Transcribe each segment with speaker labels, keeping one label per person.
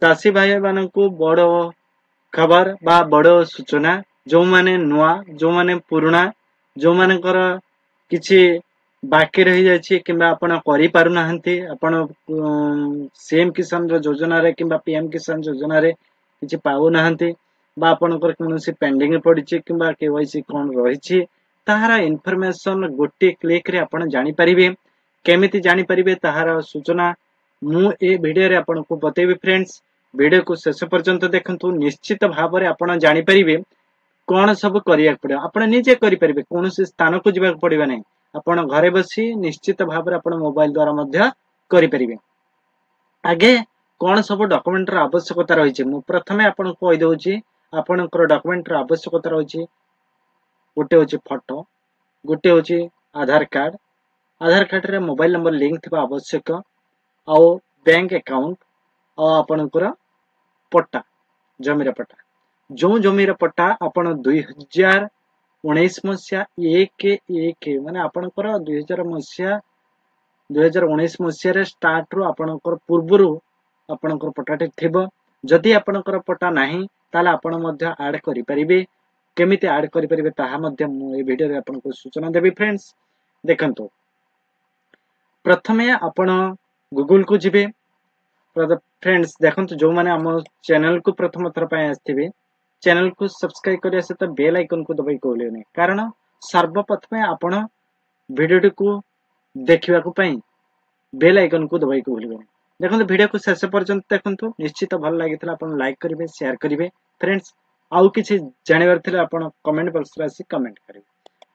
Speaker 1: चाषी भाई मानक बड़ खबर बा बड़ सूचना जो माने नुआ जो माने पुराना जो मानकर किछि बाकी रही जाछि किंबा आपण करि पारु नाहंती आपण सीएम किसान रो योजना रे किंबा पीएम किसान योजना रे किछि पाउ नाहंती बा आपणकर कोनोसी पेंडिंग पड़िछि किंबा केवाईसी कोन रहिछि ताहारा इन्फॉर्मेशन गोटे क्लिक रे आपण जानि परिबे केमिति जानि परिबे ताहारा सूचना मु ए वीडियो रे आपनको बतेबी फ्रेंड्स वीडियो को शेष पर्यंत देखंतु निश्चित भाव में आपण जानि परिबे कौन सब करिया पड़े आपण निजे करि परिबे कोनोसी स्थान को जिबा पड़िबा नै आपण घरे बसी निश्चित भाव में आपण मोबाइल द्वारा मध्य करि परिबे आगे कौन सब डॉक्यूमेंट रो आवश्यकता रही मु प्रथमे आपण कहि दउची आपणकर डॉक्यूमेंट रो आवश्यकता रही गोटे होची फोटो गोटे होची आधार कार्ड रे मोबाइल नंबर लिंक थिबा आवश्यक आ बैंक अकाउंट आ आपणकर पट्टा जमीर पट्टा जो जमीर पट्टा आपण 2019 मसिया एक माने आपणकर 2019 मसिया स्टार्ट रो आपणकर पूर्वरु आपणकर पट्टाटे थिबो जदि आपणकर पट्टा नाही ताला आपण मध्य ऐड करि परिबे केमिति ऐड करि परिबे ताहा मध्य मु ए वीडियो रे आपनको सूचना देबी फ्रेंड्स देखंतो प्रथमे आपण गूगल को जिबे फ्रेंड्स देखंतु जो माने हम चैनल को प्रथम थर पाए आस्थिबे चैनल को सब्सक्राइब करिया सहित बेल आइकन को दबाई कहले नै कारण सर्वप्रथमे आपण वीडियो को देखिबा को पई बेल आइकन को दबाई को भूलिबे देखंतु वीडियो को शेष पर्यंत देखंतु निश्चित भल लागितला आपण लाइक करिवे शेयर करिवे फ्रेंड्स आउ किछि जानिबार थिला आपण कमेंट बॉक्स रे आसी कमेंट करिवे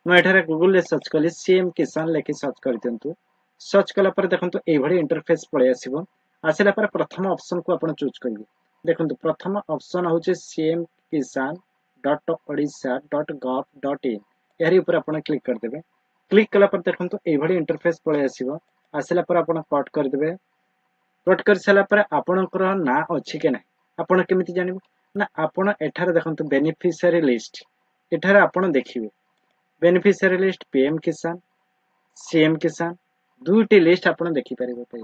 Speaker 1: मैं एठारे गूगल रे सर्च कली सीएम किसान लेखि सर्च कर दियंतु सर्च कला पर देखंतु ए भली इंटरफेस पळे आसीबो आसिला पर प्रथम ऑप्शन को आपण चूज करिवे देखंतु प्रथम ऑप्शन होचे सीएम किसान .odisha.gov.in एहरी ऊपर आपण क्लिक कर देबे क्लिक कला पर देखंतु ए भली इंटरफेस पळे आसीबो आसिला पर आपण कट कर देबे कट कर साला पर आपणकर ना अछि के नै आपण केमिति जानिबो ना आपण एठारे देखंतु बेनिफिशियरी लिस्ट एठारे आपण देखिबे बेनिफिशियरी लिस्ट पीएम किसान सीएम किसान दुईटी लिस्ट आपण देखि परिबे पई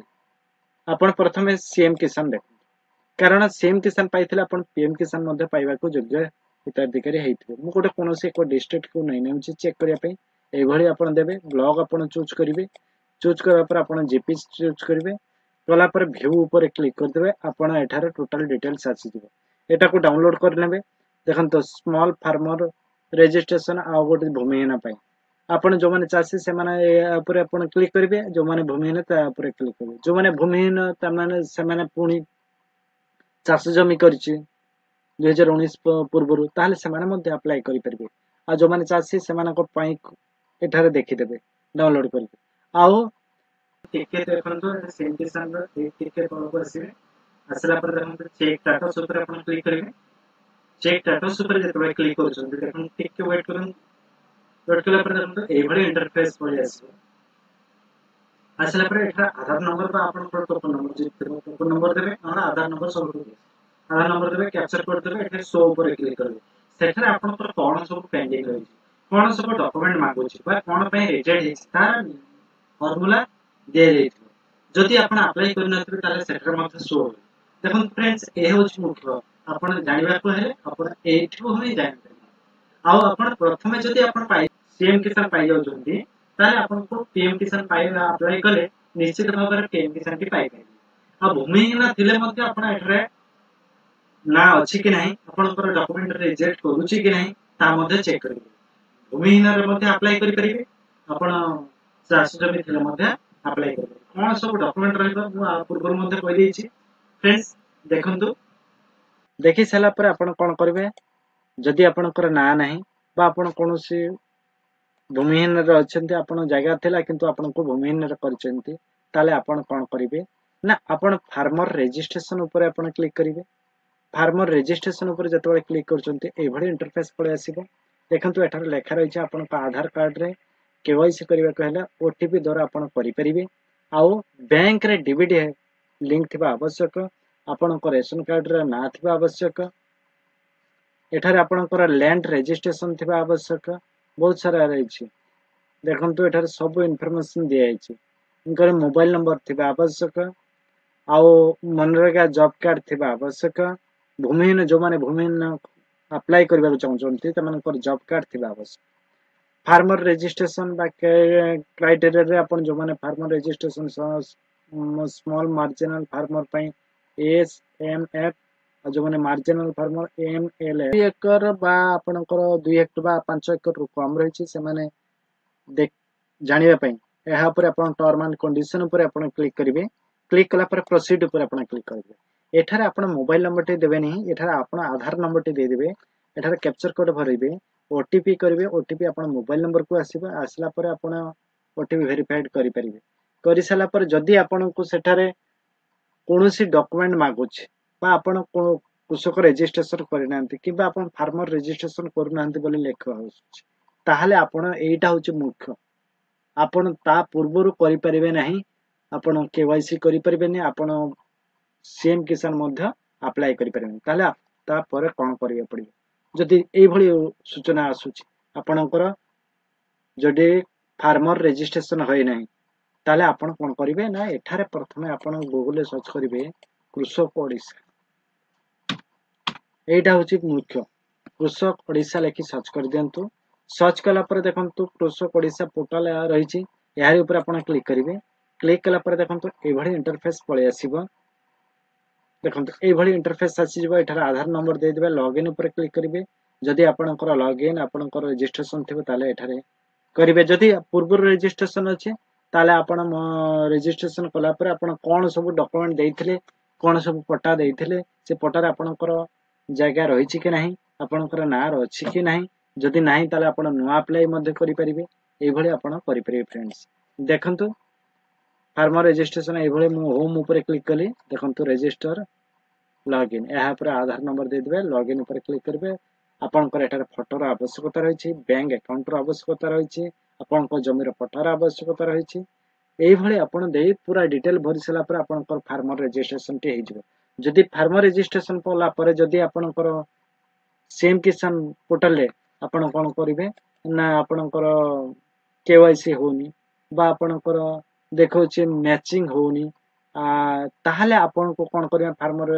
Speaker 1: आपण प्रथमे सीएम किसान देखु कारण सीएम किसान पाइथिला आपण पीएम किसान मध्ये पाइबा को योग्य हिताधिकारी हेइथिबे मु कोटे कोनोसी को डिस्ट्रिक्ट को नै नेउची चेक करिया पई ए भली आपण देबे ब्लॉग आपण चूज करिवे चूज करबा पर आपण जीपी चूज करिवे कला पर व्यू ऊपर क्लिक कर देबे आपण एठारे टोटल डिटेल्स आसी दिबो एटा को डाउनलोड कर लेबे देखंतो स्मॉल फार्मर रजिस्ट्रेशन आ गोटे भूमिहीन पाई आपण जो माने चासी से माने ऊपर आपण क्लिक करिवे जो माने भूमिहीन ता ऊपर क्लिक करिवे जो माने भूमिहीन ता माने से माने पुणी चाष जमी करछि 2019 पूर्वरु ताले से माने मध्ये अप्लाई करि परिबे आ जो माने चासी से माने को पाई एठारे देखि देबे डाउनलोड करिवे आउ टिकेट देखंतो सेम किसान रो एक टिकेट को आसीबे आसला पर देखंतो चेक स्टेटस ऊपर आपण क्लिक करिवे चेक स्टेटस ऊपर जेतबे क्लिक करछन देखन टिके वेट करन वेट कला पर देखंतो ए भली इंटरफेस पळे आसीबे आसला पर एठा आधार नंबर बा आपण फोन नंबर जे फोन नंबर देबे और आधार नंबर सब देबे आधार नंबर देबे कैप्चर कर देबे एठा शो ऊपर क्लिक करबे सेठरे आपण पर कोन सब पेंडिंग रही कोन सब डॉक्यूमेंट मांगो छी बा कोन पय रिजेक्ट हे तार फार्मूला दे देथिबो जदि आपण अप्लाई करन नथिबे ताले सेठरे मध्ये शो हो देखन फ्रेंड्स ए होछ मुख्य आपण जानिबा को हेले आपण एठो होई जानि आउ आपण प्रथमे जदि आपण पाई सीएम किसान पाई जाउ जंदी ताले आपण को पीएम किसान पाइबा अप्लाई कले निश्चित भाव में पीएम किसान की पाई आ भूमिहीन थिले मध्ये आपण एठरे ना अछि कि नाही आपनकर डॉक्यूमेंट रिजेक्ट करूछि कि नाही ता मध्ये चेक करिवे भूमिहीन रे मध्ये अप्लाई करि परिबे आपण चाष जमी थिले मध्ये अप्लाई करिवे कोन सब डॉक्यूमेंट रहबो मु पूर्व मध्ये कहि दैछि फ्रेंड्स देखंतु देखि सला पर आपण कोन करबे जदि आपनकर ना नाही बा आपण कोनोसी भूमिहीन रे अछंती आपण जगह थिला किंतु आपण को भूमिहीन रे करचंती ताले आपण कोन करिवे ना आपण फार्मर रजिस्ट्रेशन ऊपर आपण क्लिक करिवे फार्मर रजिस्ट्रेशन ऊपर जतबे क्लिक करचंती ए भली इंटरफेस पळे आसीबो देखंतु एठार लेखा रही छै आपण आधार कार्ड रे केवाईसी करिवा कहला ओटीपी द्वारा आपण करि परिबे आउ बैंक रे डीबीडी लिंक थिबा आवश्यक आपण को रेशन कार्ड रे ना थिबा आवश्यक एठारे आपणकर लैंड रजिस्ट्रेशन थिबा आवश्यक बहुत सारा रही छी देखंतु एठारे सब इन्फॉर्मेशन दिया छै इनकर मोबाइल नंबर थिबा आवश्यक ଆଉ मनरेगा जॉब कार्ड थिबा आवश्यक भूमिहीन जो माने भूमिहीन अप्लाई करबा चाहछन्ती तमनकर जॉब कार्ड थिबा आवश्यक फार्मर रजिस्ट्रेशन बा क्राइटेरिया रे अपन जो माने farmer registration small marginal farmer पई एसएमएफ जो माने मार्जिनल फार्मर एमएलए 2 एकर बा आपनकर 2 हेक्टर बा 5 एकर रु कम रहिछि से माने देख जानिबा पई एहा पर अपन टर्म एंड कंडीशन पर अपन क्लिक करिवे क्लिक कला पर प्रोसीड पर अपन क्लिक करिवे एठारे अपन मोबाइल नंबर टे देबे नहीं एठारे अपन आधार नंबर टे दे देबे एठारे कैप्चर कोड भरिबे ओटीपी करिवे ओटीपी अपन मोबाइल नंबर को आसीबा आसला पर अपन ओटीपी वेरीफाइड करि परिबे करि साला पर जदी अपन को सेठारे कोनोसी डॉक्यूमेंट मागुछ बा आपण कृषक रजिस्ट्रेशन करनांती किबा आपण फार्मर रजिस्ट्रेशन करनांती बोली लेख होछ ताहाले आपण एटा होछ मुख्य आपण ता पूर्वरु करि परिबे नाही आपण केवाईसी करि परिबे नि आपण सीएम किसान मध्य अप्लाई करि परिबे ताले ता पर कोन करिया पड़िबो जदी एई भली सूचना आसुची आपणकर जदी फार्मर रजिस्ट्रेशन होय नाही ताले आपण कोन करिवे ना एठारे प्रथमे आपण गूगल सर्च करिवे कृषक ओडिसा एटा होची मुख्य कृषक ओडिसा लेखि सर्च कर दियंतु सर्च कला पर देखंतु कृषक ओडिसा पोर्टल रहिछि यार ऊपर आपण क्लिक करिवे क्लिक कला पर देखंतु एभली इंटरफेस पळे आसीबो देखंतु एभली इंटरफेस आसी जबो एठार आधार नंबर दे देबे लॉगिन ऊपर क्लिक करिवे जदि आपणकर लॉगिन आपणकर रजिस्ट्रेशन थिबो ताले एठारे करिवे जदि पूर्व रजिस्ट्रेशन अछि ताले आपण रजिस्ट्रेशन कला पर आपण कोन सब डॉक्यूमेंट देइथिले कोन सब पट्टा देइथिले से पट्टा रे आपणकर जगह रहिछि कि नाही आपणकर नार अछि कि नाही जदि नाही ताले आपण नुआ अप्लाई मध्ये करि परिबे एई भली आपण करि परिबे फ्रेंड्स देखंतु फार्मर रजिस्ट्रेशन एई भली मु होम ऊपर क्लिक कली देखंतु रजिस्टर लॉगिन यहाँ पर आधार नंबर दे देबे लॉगिन ऊपर क्लिक करबे आपनकर एटार फोटोर आवश्यकता रहिछि बैंक अकाउंट रो आवश्यकता रहिछि आपनकर जमीर पट्टार आवश्यकता रहिछि एई भली आपण देई पूरा डिटेल भरि सला पर आपनकर फार्मर रजिस्ट्रेशन टी हेजिबो जदि फार्मर रजिस्ट्रेशन पला पर जदि आपनकर सीएम किसान पोर्टल रे आपण कोन करिवे ना आपनकर केवाईसी होनी बा आपनकर देखौछि मैचिंग होनी ताहले आपण को कोन करिया फार्मर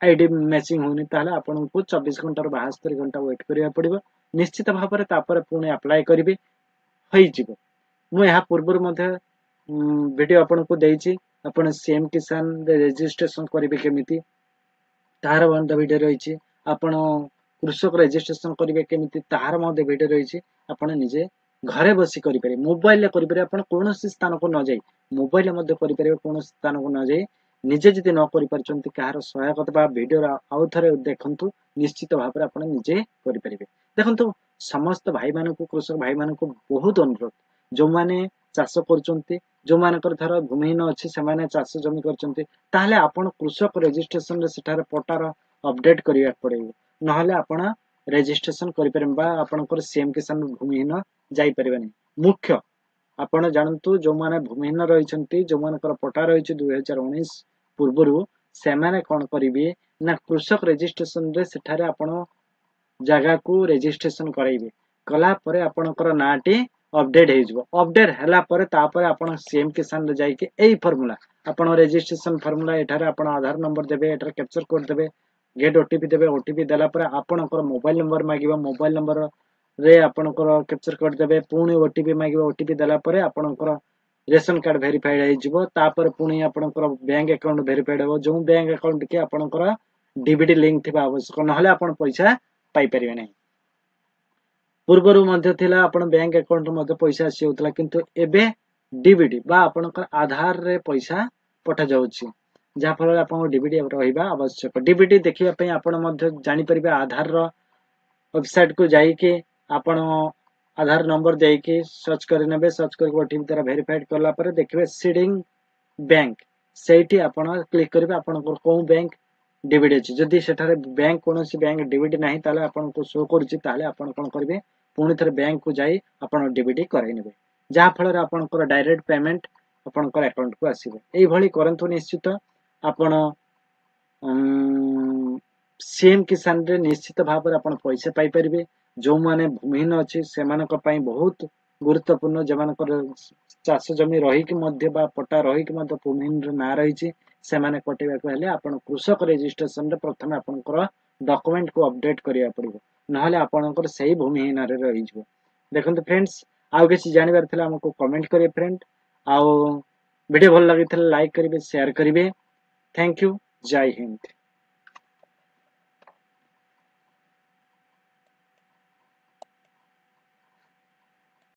Speaker 1: आईडी मैचिंग होनी ताहले आपण को 24 घंटा रो 72 घंटा वेट करिया पड़िबो निश्चित भाबरे तापर पुणी अप्लाई करिवे होई जिवो मु यहाँ पूर्व मध्ये वीडियो आपण को देइछि आपण सीएम किसान रे रजिस्ट्रेशन करिवे केमिति तार बंद वीडियो रहिछि आपण कृषक रजिस्ट्रेशन करिवे केमिति तार मध्ये वीडियो रहिछि आपण निजे घरे बसी करि पारे मोबाइल ले करि पारे आपण कोनोसी स्थान को न जाई मोबाइल मध्ये करि पारे कोनोसी स्थान को न जाई निजे जदि न करि परचंती कहार सहायता बा वीडियो आउ थरे देखंतु निश्चित भाबरे आपण निजे करि परिबे देखंतु समस्त भाई मानकु कृषक भाई मानकु बहुत अनुरोध जो माने चाष करचंती जो मानकर धर भूमिहीन अछि से माने चाष जमी करचंती ताहले आपण कृषक रजिस्ट्रेशन रे सेठार पटार अपडेट करिया पड़िबो नहले आपण रजिस्ट्रेशन करि परबा बा आपनकर सीएम किसान भूमिहीन जाई परिबेनी मुख्य आपण जानतु जो माने भूमिहीन रहिचंती जो मानकर पटा रहिछि 2019 पूर्वरु से माने कोन करिवे ना कृषक रजिस्ट्रेशन रे सेठारे आपण जगह को रजिस्ट्रेशन कराइबे कला परे आपनकर नाटी अपडेट हे जबो अपडेट हला परे तापरे आपण सीएम किसान रे जाई के एई फार्मूला आपण रजिस्ट्रेशन फार्मूला एठारे आपण आधार नंबर देबे एठारे कैप्चर कोड देबे गेट ओटीपी देबे ओटीपी देला परे आपनकर मोबाइल नंबर मागिबा मोबाइल नंबर रे आपनकर कैप्चर कोड देबे पुणी ओटीपी मागिबा ओटीपी देला परे आपनकर रेशन कार्ड वेरीफाइड हे जबो तापर पुणी आपनकर बैंक अकाउंट वेरीफाइड हो जो बैंक अकाउंट के आपनकर डीबीडी लिंक थिबा आवश्यक नहले आपण पैसा पाई परिबे नै पूर्वरु मध्य थिला आपण बैंक अकाउंट मध्य पैसा आसी होतला किंतु एबे डीबीडी बा आपनकर आधार रे पैसा पठा जाउछि जा फल आपण डीबीडी रहिबा आवश्यक डीबीडी देखिबा पई आपण मध्य जानि परिबे आधार रो वेबसाइट को जाई के आपण आधार नंबर दे के सर्च कर नेबे सर्च कर ओटीपी द्वारा वेरीफाइड करला पर देखबे सीडिंग बैंक सेठी आपण क्लिक करबे आपण को बैंक डीबीडी अछि जदि सेठारे बैंक कोनोसी बैंक डीबीडी नाही ताले आपण को शो करछि ताले आपण कोन करबे पुणी थरे बैंक को जाई आपण डीबीडी कराई नेबे जा फल रे आपण को डायरेक्ट पेमेंट आपण को अकाउंट को आसीबे एई भली करंतु निश्चित आपण सीएम किसान रे निश्चित भाव आपण पैसा पाई परिबे जो माने भूमिहीन अछि से मानक पई बहुत गुरुत्वपूर्ण जे मानकर चाष जमी रहीकि मध्य बा पट्टा रहीकि मध्य भूमिहीन ना रही सेमाने कटेबाकू हेले आपण कृषक रजिस्ट्रेशन रे प्रथमे आपनकर डॉक्यूमेंट को अपडेट करिया पड़िबो नहले आपनकर सही भूमिहीन रे रही जिवो। देखंतु फ्रेंड्स आउ किछि जानिबार थिला हमको कमेंट करिए फ्रेंड आउ वीडियो भल लागिथिले लाइक करिवे शेयर करिवे। Thank you. जय हिंद।